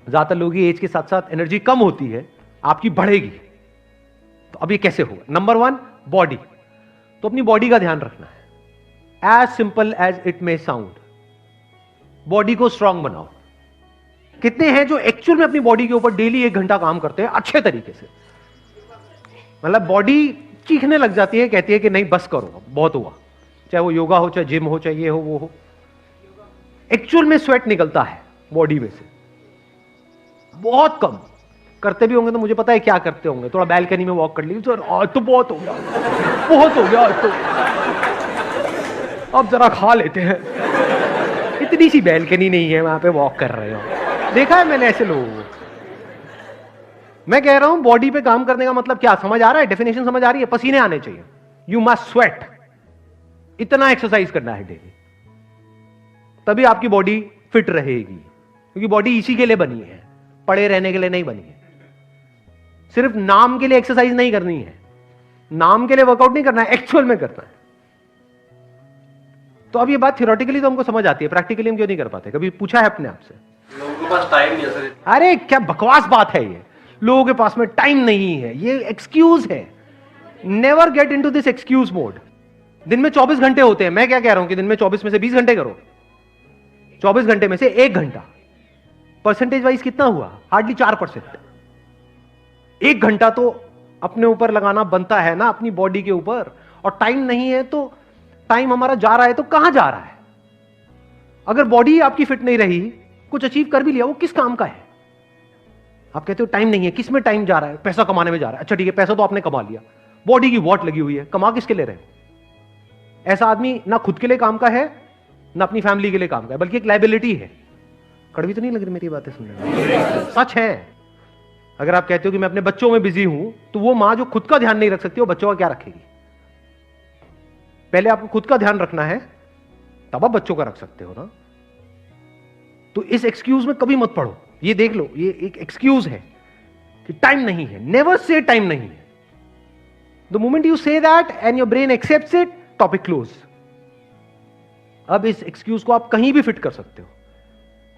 ज्यादातर लोगों की एज के साथ साथ एनर्जी कम होती है, आपकी बढ़ेगी। तो अब ये कैसे होगा? Number 1, body. तो अपनी बॉडी का ध्यान रखना है, as simple as it may sound. Body को स्ट्रांग बनाओ। कितने हैं जो एक्चुअल में अपनी बॉडी के ऊपर डेली 1 घंटा काम करते हैं अच्छे तरीके से? मतलब बॉडी चीखने लग जाती है, कहती है कि नहीं बस करो, बहुत हुआ। चाहे वो योगा हो, चाहे जिम हो, चाहे ये हो वो हो। एक्चुअल में स्वेट निकलता है बॉडी में से, बहुत कम। करते भी होंगे तो मुझे पता है क्या करते होंगे, थोड़ा बैल्कनी में वॉक कर ली, सर आज तो बहुत हो गया, बहुत हो गया आज तो, अब जरा खा लेते हैं। इतनी सी बैल्कनी नहीं है, वहां पे वॉक कर रहे हो। देखा है मैंने ऐसे लोगों को। मैं कह रहा हूं बॉडी पे काम करने का मतलब क्या, समझ आ रहा है? डेफिनेशन समझ आ रही है? पसीने आने चाहिए, यू मस्ट स्वेट। इतना एक्सरसाइज करना है डेली, तभी आपकी बॉडी फिट रहेगी। क्योंकि बॉडी इसी के लिए बनी है, पड़े रहने के लिए नहीं बनी है। सिर्फ नाम के लिए एक्सरसाइज नहीं करनी है, नाम के लिए वर्कआउट नहीं करना है, एक्चुअल में करना है। तो अब ये बात थियोरेटिकली तो हमको समझ आती है, प्रैक्टिकली हम क्यों नहीं कर पाते? कभी पूछा है अपने आप से? लोगों के पास टाइम नहीं है सर। अरे क्या बकवास बात है ये, लोगों के पास में टाइम नहीं है, ये एक्सक्यूज है। Never get into this excuse mode. दिन में 24 घंटे होते हैं, मैं क्या कह रहा हूं कि दिन में 24 में से 20 घंटे करो। 24 घंटे में से 1 घंटा, परसेंटेज वाइज कितना हुआ? हार्डली 4%। 1 घंटा तो अपने ऊपर लगाना बनता है ना, अपनी बॉडी के ऊपर। और टाइम नहीं है तो टाइम हमारा जा रहा है तो कहां जा रहा है? अगर बॉडी आपकी फिट नहीं रही, कुछ अचीव कर भी लिया, वो किस काम का है? आप कहते हो टाइम नहीं है, किस में टाइम जा रहा है? पैसा कमाने में जा रहा है। अच्छा ठीक है, पैसा तो आपने कमा लिया, बॉडी की वॉट लगी हुई है, कमा किसके लिए रहे? ऐसा आदमी ना खुद के लिए काम का है, ना अपनी फैमिली के लिए काम का है, बल्कि एक लाइबिलिटी है। कड़वी तो नहीं लग रही मेरी बातें सुनने में? सच है। अगर आप कहते हो कि मैं अपने बच्चों में बिजी हूं, तो वो मां जो खुद का ध्यान नहीं रख सकती, वो बच्चों का क्या रखेगी? पहले आपको खुद का ध्यान रखना है, तब आप बच्चों का रख सकते हो ना। तो इस एक्सक्यूज में कभी मत पड़ो। ये देख लो, ये एक एक्सक्यूज है कि टाइम नहीं है। नेवर से टाइम नहीं है। The moment you say that and your brain accepts it, topic close. अब इस एक्सक्यूज को आप कहीं भी फिट कर सकते हो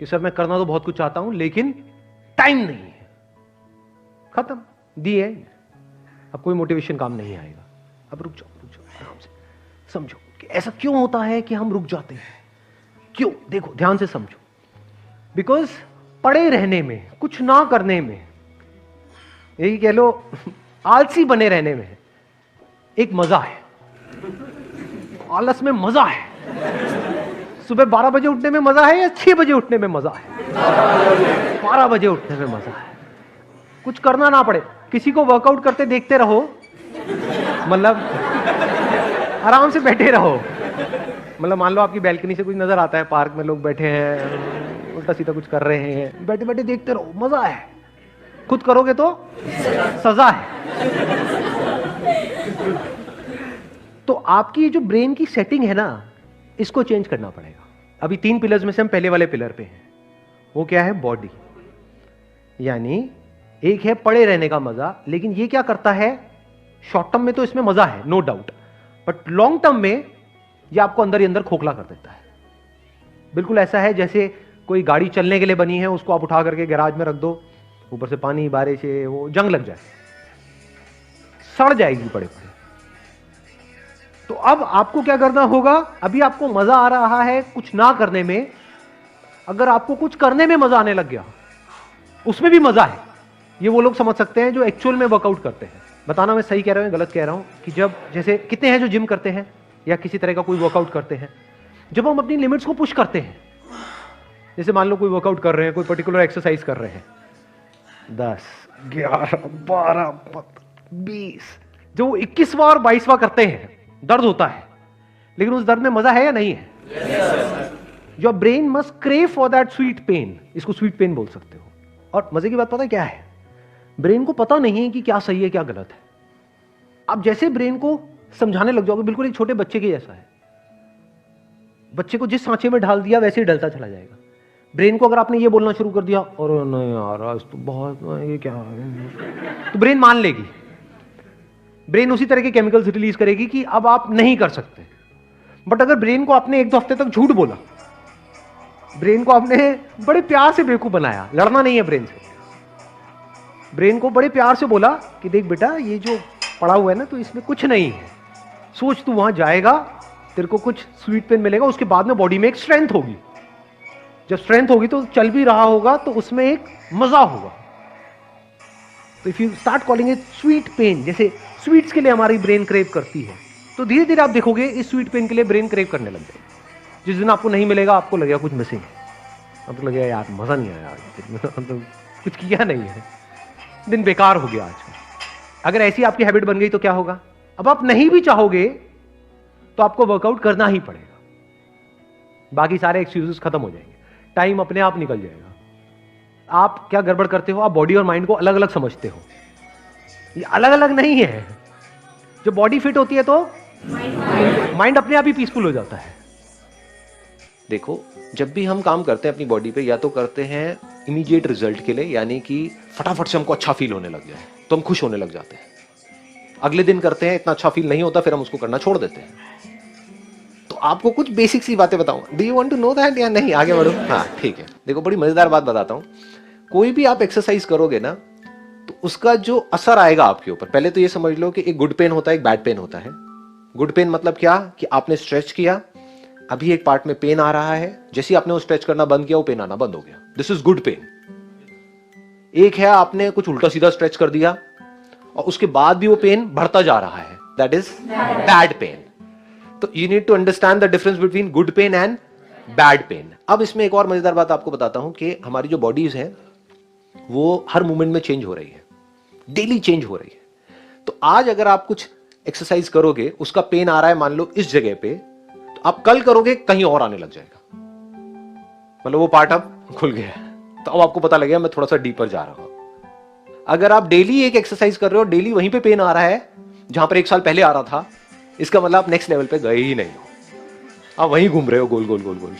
कि सर मैं करना तो बहुत कुछ चाहता हूं लेकिन टाइम नहीं है। खत्म, दी एंड। अब कोई मोटिवेशन काम नहीं आएगा। अब रुक जाओ आराम से समझो कि ऐसा क्यों होता है कि हम रुक जाते हैं। क्यों? देखो ध्यान से समझो। बिकॉज पड़े रहने में, कुछ ना करने में, यही कह लो आलसी बने रहने में एक मजा है। आलस में मजा है। सुबह 12 बजे उठने में मजा है या 6 बजे उठने में मजा है? 12 बजे उठने में मजा है। कुछ करना ना पड़े, किसी को वर्कआउट करते देखते रहो, मतलब आराम से बैठे रहो। मतलब मान लो आपकी बैल्कनी से कुछ नजर आता है, पार्क में लोग बैठे हैं, उल्टा सीधा कुछ कर रहे हैं, बैठे बैठे देखते रहो, मजा है। खुद करोगे तो सजा है। तो आपकी जो ब्रेन की सेटिंग है ना, इसको चेंज करना पड़ेगा। अभी 3 पिलर्स में से हम पहले वाले पिलर पे हैं। वो क्या है? बॉडी। यानी एक है पड़े रहने का मजा, लेकिन ये क्या करता है? शॉर्ट टर्म में तो इसमें मजा है, no doubt, but long term में ये आपको अंदर ही अंदर खोखला कर देता है। बिल्कुल ऐसा है जैसे कोई गाड़ी चलने के लिए बनी है, उसको आप उठा करके गैराज में रख दो, ऊपर से पानी बारिश से वो जंग लग जाए, सड़ जाएगी पड़े पड़े। तो अब आपको क्या करना होगा? अभी आपको मजा आ रहा है कुछ ना करने में, अगर आपको कुछ करने में मजा आने लग गया, उसमें भी मजा है। ये वो लोग समझ सकते हैं जो एक्चुअल में वर्कआउट करते हैं। बताना मैं सही कह रहा हूं गलत कह रहा हूं कि जब जैसे कितने हैं जो जिम करते हैं या किसी तरह का कोई वर्कआउट करते हैं, जब हम अपनी लिमिट्स को पुश करते हैं, जैसे मान लो कोई वर्कआउट कर रहे हैं, कोई पर्टिकुलर एक्सरसाइज कर रहे हैं, 10, 11, 12, 20, जो 21वां और 22वां करते हैं, दर्द होता है, लेकिन उस दर्द में मजा है या नहीं है? Your brain must crave for that sweet pain. इसको स्वीट पेन बोल सकते हो। और मजे की बात पता है क्या है? ब्रेन को पता नहीं है कि क्या सही है क्या गलत है। आप जैसे ब्रेन को समझाने लग जाओगे, बिल्कुल एक छोटे बच्चे के जैसा है। बच्चे को जिस सांचे में ढाल दिया वैसे ही डलता चला जाएगा। ब्रेन को अगर आपने ये बोलना शुरू कर दिया, और नहीं यार आज तो बहुत, ये क्या है, तो ब्रेन मान लेगी। ब्रेन उसी तरह के केमिकल्स रिलीज करेगी कि अब आप नहीं कर सकते। बट अगर ब्रेन को आपने 1-2 हफ्ते तक झूठ बोला ब्रेन को आपने बड़े प्यार से बेवकूफ बनाया, लड़ना नहीं है ब्रेन से। ब्रेन को बड़े प्यार से बोला कि देख बेटा ये जो पड़ा हुआ है ना, तो इसमें कुछ नहीं है, सोच तू वहां जाएगा, तेरे को कुछ स्वीट पेन मिलेगा, उसके बाद में बॉडी में एक स्ट्रेंथ होगी, जब स्ट्रेंथ होगी तो चल भी रहा होगा तो उसमें एक मजा होगा। तो if you start calling it sweet pain, जैसे स्वीट्स के लिए हमारी ब्रेन क्रेव करती है, तो धीरे धीरे आप देखोगे इस स्वीट पेन के लिए ब्रेन क्रेव करने लग जाएगी। जिस दिन आपको नहीं मिलेगा आपको लगेगा कुछ मिसिंग है, आपको लगेगा यार मजा नहीं आया आज, तो कुछ किया नहीं है, दिन बेकार हो गया आज का। अगर ऐसी आपकी हैबिट बन गई तो क्या होगा, अब आप नहीं भी चाहोगे तो आपको वर्कआउट करना ही पड़ेगा, बाकी सारे एक्सक्यूजेस खत्म हो जाएंगे, टाइम अपने आप निकल जाएगा। आप क्या गड़बड़ करते हो, आप बॉडी और माइंड को अलग अलग समझते हो, ये अलग अलग नहीं है। जब बॉडी फिट होती है तो माइंड अपने आप ही पीसफुल हो जाता है। देखो, जब भी हम काम करते हैं अपनी बॉडी पे, या तो करते हैं इमीडिएट रिजल्ट के लिए, यानी कि फटाफट से हमको अच्छा फील होने लग जाए तो हम खुश होने लग जाते हैं। अगले दिन करते हैं, इतना अच्छा फील नहीं होता, फिर हम उसको करना छोड़ देते हैं। तो आपको कुछ बेसिक सी बातें बताऊं, do you want to know that या नहीं, आगे बढ़ो? हाँ ठीक है, देखो बड़ी मजेदार बात बताता हूं। कोई भी आप एक्सरसाइज करोगे ना, तो उसका जो असर आएगा आपके ऊपर, पहले तो ये समझ लो कि एक गुड पेन होता है, एक बैड पेन होता है। गुड पेन मतलब क्या, कि आपने स्ट्रेच किया, अभी एक पार्ट में पेन आ रहा है, जैसे ही आपने वो स्ट्रेच करना बंद किया वो पेन आना बंद हो गया, दिस इज गुड पेन। एक है आपने कुछ उल्टा सीधा स्ट्रेच कर दिया और उसके बाद भी वो पेन बढ़ता जा रहा है, दैट इज बैड पेन। तो you need to understand the difference between good pain and bad pain. अब इसमें एक और मजेदार बात आपको बताता हूं कि हमारी जो बॉडीज है वो हर मोमेंट में चेंज हो रही है, डेली चेंज हो रही है। तो आज अगर आप कुछ एक्सरसाइज करोगे, उसका पेन आ रहा है मान लो इस जगह पे, तो आप कल करोगे कहीं और आने लग जाएगा, मतलब वो पार्ट अब खुल गया है, तो अब आपको पता लगेगा मैं थोड़ा सा डीपर जा रहा हूं। अगर आप डेली एक एक्सरसाइज कर रहे हो, डेली वहीं पे पेन आ रहा है जहां पर 1 साल पहले आ रहा था, इसका मतलब आप नेक्स्ट लेवल पे गए ही नहीं हो, आप वहीं घूम रहे हो गोल गोल गोल गोल।